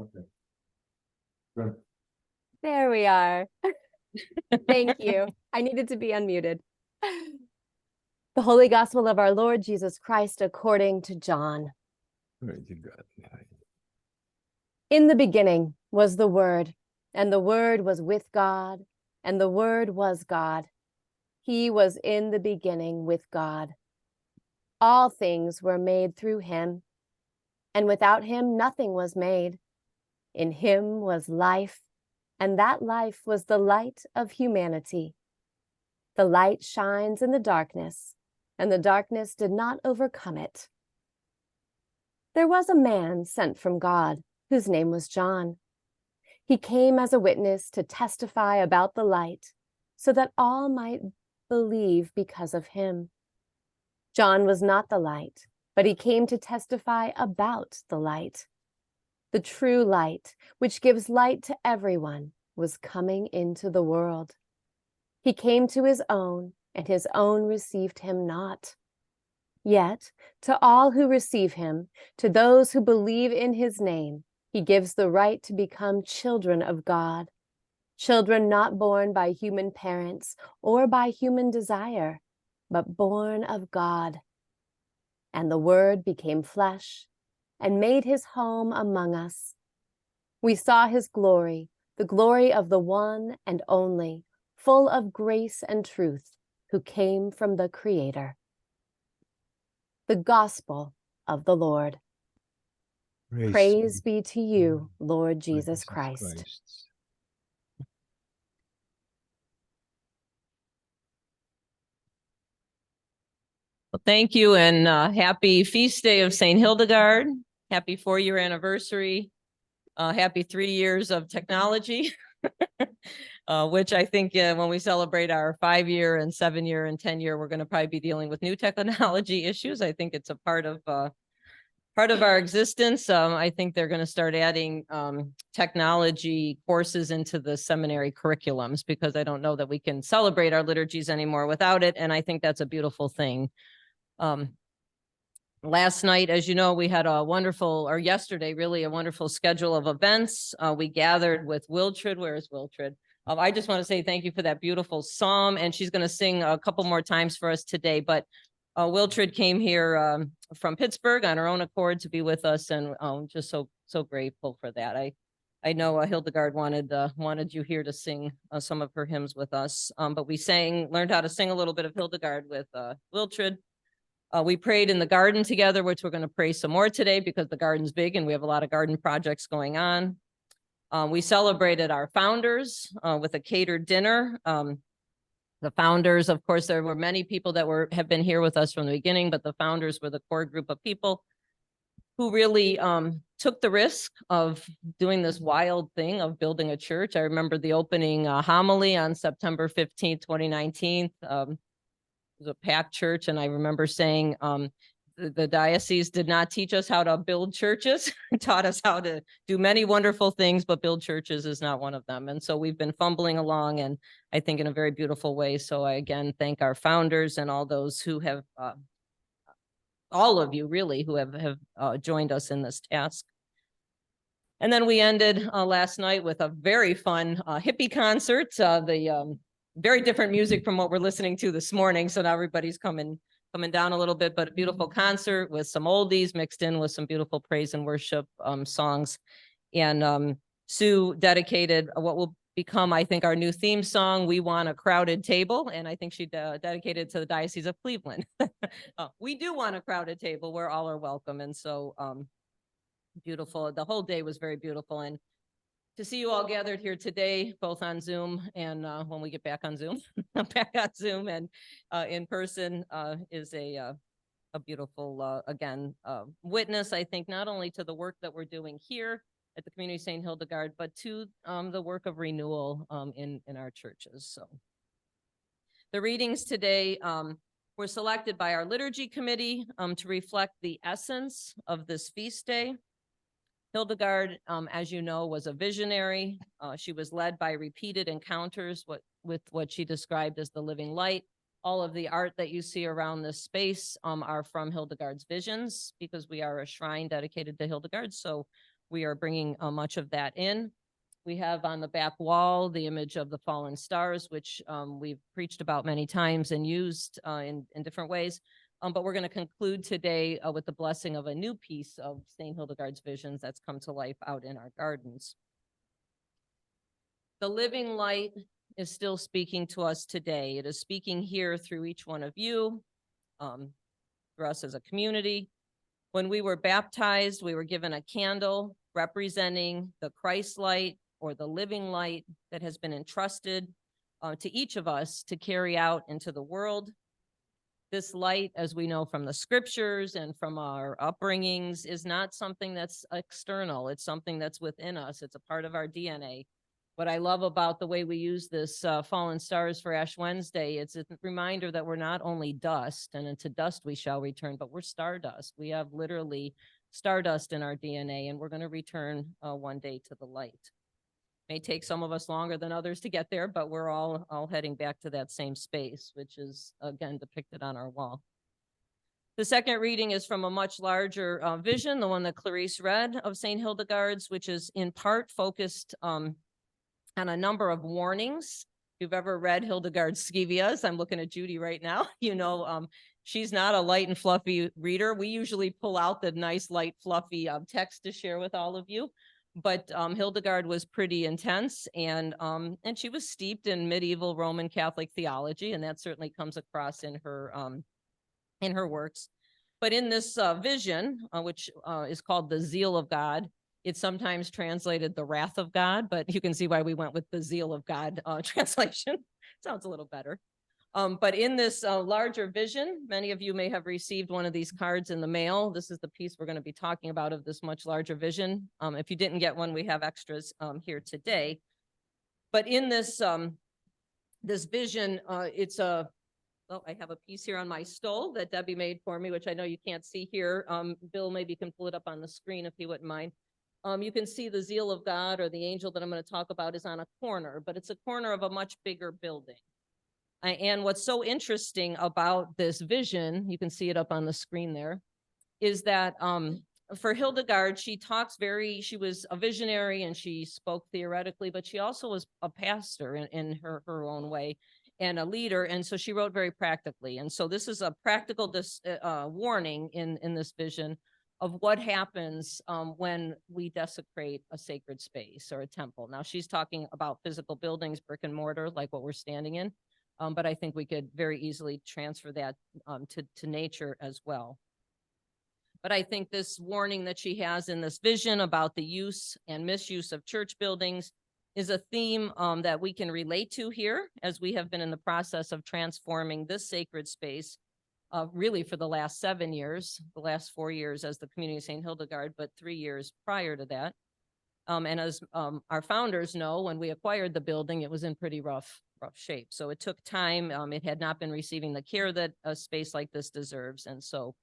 Okay. Good. There we are. Thank you. I needed to be unmuted. The Holy Gospel of our Lord Jesus Christ according to John. Very good. In the beginning was the Word, and the Word was with God, and the Word was God. He was in the beginning with God. All things were made through him, and without him nothing was made. In him was life, and that life was the light of humanity. The light shines in the darkness, and the darkness did not overcome it. There was a man sent from God, whose name was John. He came as a witness to testify about the light, so that all might believe because of him. John was not the light, but he came to testify about the light. The true light, which gives light to everyone, was coming into the world. He came to his own, and his own received him not. Yet, to all who receive him, to those who believe in his name, he gives the right to become children of God, children not born by human parents or by human desire, but born of God. And the Word became flesh and made his home among us. We saw his glory, the glory of the one and only, full of grace and truth, who came from the Creator. The Gospel of the Lord. Praise be to you, Lord Jesus Christ. Well, thank you, and happy feast day of St. Hildegard. Happy 4-year anniversary. Happy 3 years of technology, which I think when we celebrate our 5-year and 7-year and 10-year, we're going to probably be dealing with new technology issues. I think it's a part of our existence. I think they're going to start adding technology courses into the seminary curriculums, because I don't know that we can celebrate our liturgies anymore without it. And I think that's a beautiful thing. Last night, as you know, we had yesterday, really a wonderful schedule of events. We gathered with Wiltrid. Where is Wiltrid? I just want to say thank you for that beautiful psalm. And she's going to sing a couple more times for us today. But Wiltrid came here from Pittsburgh on her own accord to be with us. And just so grateful for that. I know Hildegard wanted you here to sing some of her hymns with us. But we learned how to sing a little bit of Hildegard with Wiltrid. We prayed in the garden together, which we're going to pray some more today because the garden's big and we have a lot of garden projects going on. We celebrated our founders with a catered dinner. The founders, of course, there were many people that have been here with us from the beginning, but the founders were the core group of people who really took the risk of doing this wild thing of building a church. I remember the opening homily on September 15th, 2019. Was a packed church, and I remember saying the diocese did not teach us how to build churches. Taught us how to do many wonderful things, but build churches is not one of them. And so we've been fumbling along, and I think in a very beautiful way. So I again thank our founders and all those who have all of you really who have joined us in this task. And then we ended last night with a very fun hippie concert. The very different music from what we're listening to this morning. So now everybody's coming down a little bit, but a beautiful concert with some oldies mixed in with some beautiful praise and worship songs. And Sue dedicated what will become, I think, our new theme song, We Want a Crowded Table. And I think she dedicated to the Diocese of Cleveland. We do want a crowded table where all are welcome. And so beautiful. The whole day was very beautiful. And to see you all gathered here today, both on Zoom and when we get back on Zoom, back on Zoom and in person is a beautiful, again, witness, I think, not only to the work that we're doing here at the Community St. Hildegard, but to the work of renewal in our churches. So the readings today were selected by our liturgy committee to reflect the essence of this feast day. Hildegard, as you know, was a visionary. She was led by repeated encounters with what she described as the living light. All of the art that you see around this space are from Hildegard's visions, because we are a shrine dedicated to Hildegard. So we are bringing much of that in. We have on the back wall the image of the fallen stars, which we've preached about many times and used in different ways. But we're going to conclude today with the blessing of a new piece of St. Hildegard's visions that's come to life out in our gardens. The living light is still speaking to us today. It is speaking here through each one of you, for us as a community. When we were baptized, we were given a candle representing the Christ light, or the living light that has been entrusted to each of us to carry out into the world. This light, as we know from the scriptures and from our upbringings, is not something that's external. It's something that's within us. It's a part of our DNA. What I love about the way we use this fallen stars for Ash Wednesday, it's a reminder that we're not only dust, and into dust we shall return, but we're stardust. We have literally stardust in our DNA, and we're going to return one day to the light. May take some of us longer than others to get there, but we're all heading back to that same space, which is again depicted on our wall. The second reading is from a much larger vision, the one that Clarice read of St. Hildegard's, which is in part focused on a number of warnings. If you've ever read Hildegard's Scivias, I'm looking at Judy right now, you know, she's not a light and fluffy reader. We usually pull out the nice, light, fluffy text to share with all of you. But Hildegard was pretty intense, and she was steeped in medieval Roman Catholic theology, and that certainly comes across in her works. But in this vision, which is called the Zeal of God, it's sometimes translated the Wrath of God, but you can see why we went with the Zeal of God translation. Sounds a little better. But in this larger vision, many of you may have received one of these cards in the mail. This is the piece we're going to be talking about of this much larger vision. If you didn't get one, we have extras here today. But in this this vision, it's a, oh, I have a piece here on my stole that Debbie made for me, which I know you can't see here. Bill maybe can pull it up on the screen if he wouldn't mind. You can see the Zeal of God, or the angel that I'm going to talk about, is on a corner, but it's a corner of a much bigger building. And what's so interesting about this vision, you can see it up on the screen there, is that for Hildegard, she was a visionary and she spoke theoretically, but she also was a pastor in her own way, and a leader. And so she wrote very practically. And so this is a practical warning in this vision of what happens when we desecrate a sacred space or a temple. Now, she's talking about physical buildings, brick and mortar, like what we're standing in. But I think we could very easily transfer that to nature as well. But I think this warning that she has in this vision about the use and misuse of church buildings is a theme that we can relate to here, as we have been in the process of transforming this sacred space really for the last 7 years, the last 4 years as the community of St. Hildegard, but 3 years prior to that. And as our founders know, when we acquired the building, it was in pretty rough shape. So it took time. It had not been receiving the care that a space like this deserves. And so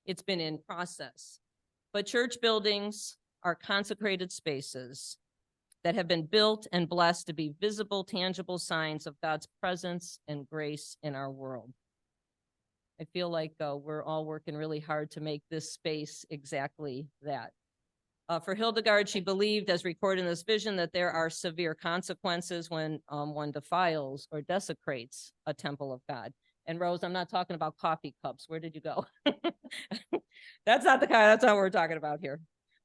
it's been in process. But church buildings are consecrated spaces that have been built and blessed to be visible, tangible signs of God's presence and grace in our world. I feel like we're all working really hard to make this space exactly that. For Hildegard, she believed, as recorded in this vision, that there are severe consequences when one defiles or desecrates a temple of God. And Rose, I'm not talking about coffee cups. Where did you go? That's not what we're talking about here.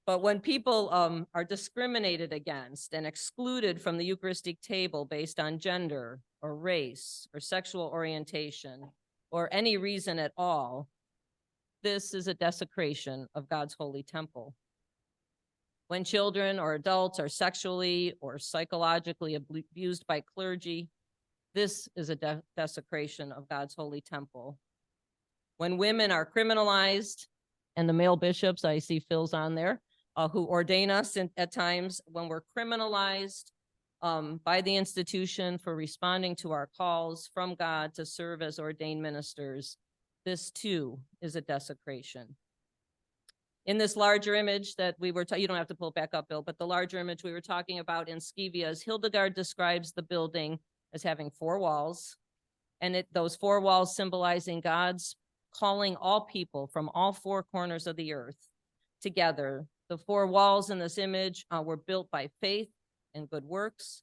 But when people are discriminated against and excluded from the Eucharistic table based on gender or race or sexual orientation or any reason at all, this is a desecration of God's holy temple. When children or adults are sexually or psychologically abused by clergy, this is a desecration of God's holy temple. When women are criminalized, and the male bishops, I see Phil's on there, who ordain us at times, when we're criminalized by the institution for responding to our calls from God to serve as ordained ministers, this too is a desecration. In this larger image that we were, you don't have to pull it back up, Bill, but the larger image we were talking about in Scivias, Hildegard describes the building as having 4 walls, and those 4 walls symbolizing God's calling all people from all 4 corners of the earth together The four walls in this image were built by faith and good works.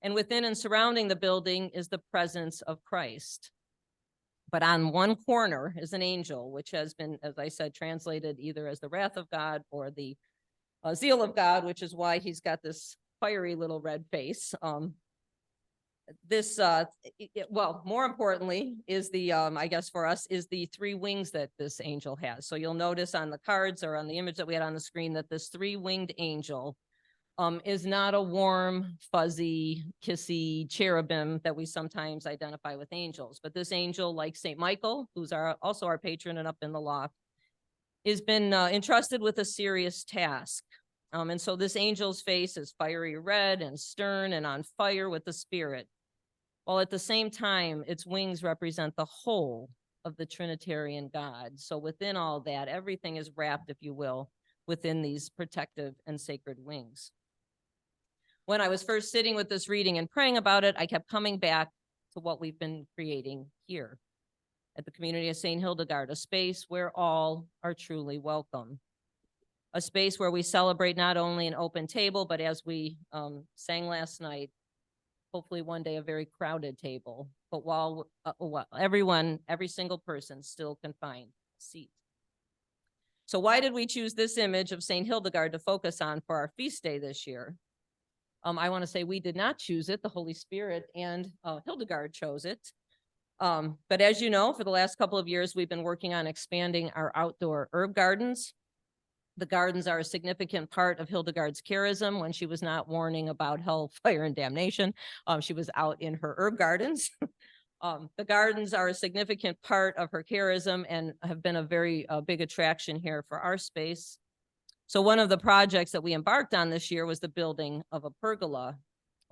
And within and surrounding the building is the presence of Christ. But on one corner is an angel, which has been, as I said, translated either as the wrath of God or the zeal of God, which is why he's got this fiery little red face. Well, more importantly is the, I guess for us, is the three wings that this angel has. So you'll notice on the cards or on the image that we had on the screen that this three-winged angel is not a warm, fuzzy, kissy cherubim that we sometimes identify with angels. But this angel, like St. Michael, who's also our patron and up in the loft, has been entrusted with a serious task. And so this angel's face is fiery red and stern and on fire with the Spirit, while at the same time, its wings represent the whole of the Trinitarian God. So within all that, everything is wrapped, if you will, within these protective and sacred wings. When I was first sitting with this reading and praying about it, I kept coming back to what we've been creating here at the community of St. Hildegard, a space where all are truly welcome. A space where we celebrate not only an open table, but as we sang last night, hopefully one day a very crowded table, but while every single person still can find a seat. So why did we choose this image of St. Hildegard to focus on for our feast day this year? I want to say we did not choose it. The Holy Spirit and Hildegard chose it. But as you know, for the last couple of years, we've been working on expanding our outdoor herb gardens. The gardens are a significant part of Hildegard's charism. When she was not warning about hell, fire, and damnation, she was out in her herb gardens. The gardens are a significant part of her charism and have been a very big attraction here for our space. So one of the projects that we embarked on this year was the building of a pergola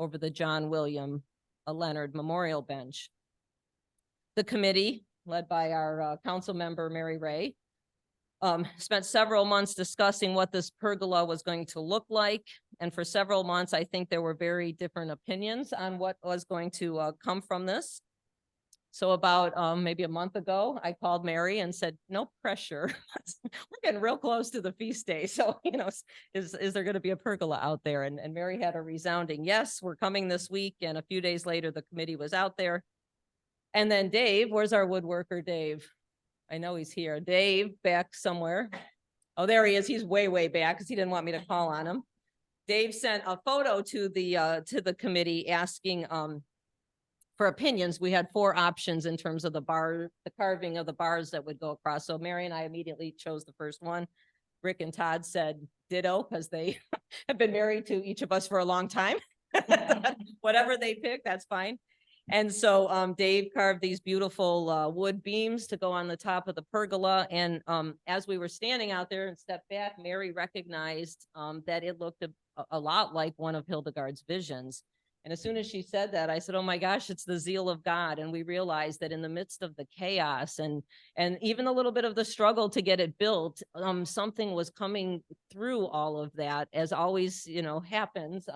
over the John William Leonard Memorial Bench. The committee, led by our council member, Mary Ray, spent several months discussing what this pergola was going to look like. And for several months, I think there were very different opinions on what was going to come from this. So about maybe a month ago, I called Mary and said, no pressure. We're getting real close to the feast day. So, you know, is there going to be a pergola out there? And Mary had a resounding yes, we're coming this week. And a few days later, the committee was out there. And then Dave, where's our woodworker, Dave? I know he's here. Dave, back somewhere. Oh, there he is. He's way, way back because he didn't want me to call on him. Dave sent a photo to the committee asking for opinions. We had 4 options in terms of the carving of the bars that would go across. So Mary and I immediately chose the first one. Rick and Todd said ditto because they have been married to each of us for a long time. Whatever they pick, that's fine. And so Dave carved these beautiful wood beams to go on the top of the pergola. And as we were standing out there and stepped back, Mary recognized that it looked a lot like one of Hildegard's visions. And as soon as she said that, I said, oh my gosh, it's the zeal of God. And we realized that in the midst of the chaos and even a little bit of the struggle to get it built, something was coming through all of that, as always, you know, happens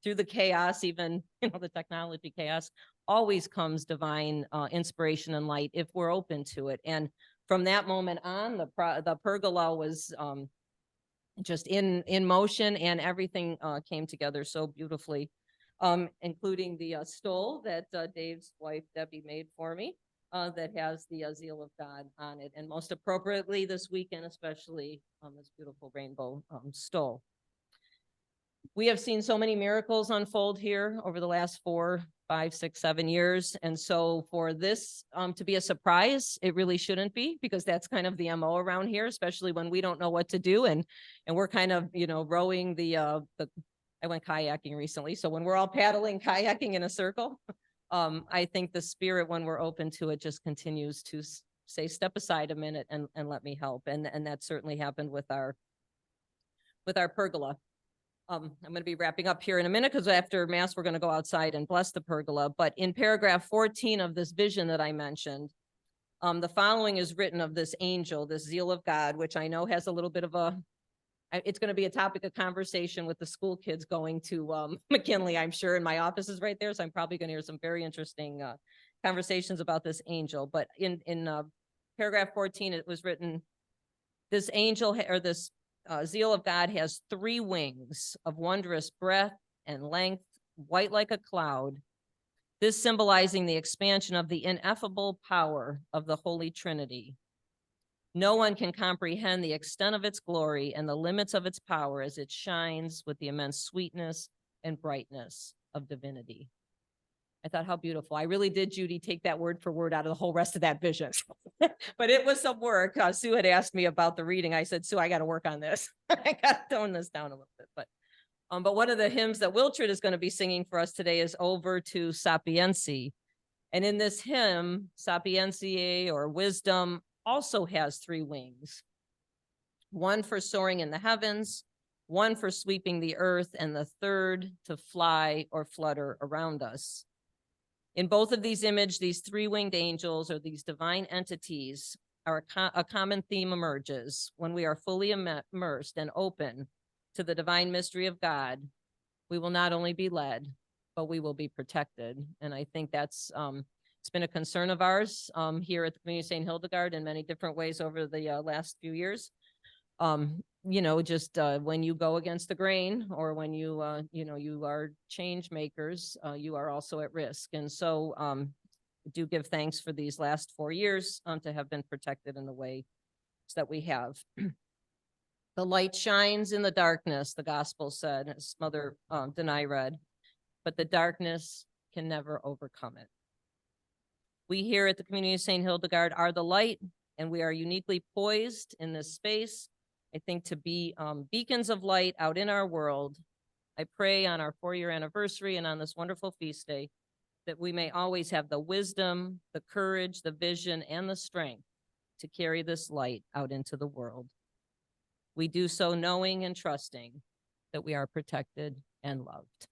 through the chaos, even, you know, the technology chaos, always comes divine inspiration and light if we're open to it. And from that moment on, the pergola was just in motion, and everything came together so beautifully, including the stole that Dave's wife, Debbie, made for me that has the zeal of God on it. And most appropriately this weekend, especially this beautiful rainbow stole. We have seen so many miracles unfold here over the last 4, 5, 6, 7 years. And so for this to be a surprise, it really shouldn't be, because that's kind of the MO around here, especially when we don't know what to do. And we're kind of, you know, rowing I went kayaking recently. So when we're all paddling, kayaking in a circle, I think the Spirit, when we're open to it, just continues to say, step aside a minute and let me help. And that certainly happened with our pergola. I'm going to be wrapping up here in a minute because after Mass, we're going to go outside and bless the pergola. But in paragraph 14 of this vision that I mentioned, the following is written of this angel, this zeal of God, which I know has a little bit of it's going to be a topic of conversation with the school kids going to McKinley, I'm sure, and my office is right there. So I'm probably going to hear some very interesting conversations about this angel. But in paragraph 14, it was written, this angel, or this zeal of God has 3 wings of wondrous breadth and length, white like a cloud, this symbolizing the expansion of the ineffable power of the Holy Trinity. No one can comprehend the extent of its glory and the limits of its power as it shines with the immense sweetness and brightness of divinity. I thought, how beautiful. I really did, Judy, take that word for word out of the whole rest of that vision. But it was some work. Sue had asked me about the reading. I said, Sue, I got to work on this. I got to tone this down a little bit. But one of the hymns that Wiltrid is going to be singing for us today is Over to Sapientia. And in this hymn, Sapientiae, or wisdom, also has 3 wings. One for soaring in the heavens, one for sweeping the earth, and the third to fly or flutter around us. In both of these images, these 3-winged angels, or these divine entities, a common theme emerges. When we are fully immersed and open to the divine mystery of God, we will not only be led, but we will be protected. And I think that's it's been a concern of ours here at the Community St. Hildegard in many different ways over the last few years. You know, just when you go against the grain, or when you, you know, you are change makers, you are also at risk. And so do give thanks for these last 4 years to have been protected in the way that we have. The light shines in the darkness, the gospel said, as Mother Danae read, but the darkness can never overcome it. We here at the Community of St. Hildegard are the light, and we are uniquely poised in this space, I think, to be beacons of light out in our world. I pray on our 4-year anniversary and on this wonderful feast day that we may always have the wisdom, the courage, the vision, and the strength to carry this light out into the world. We do so knowing and trusting that we are protected and loved.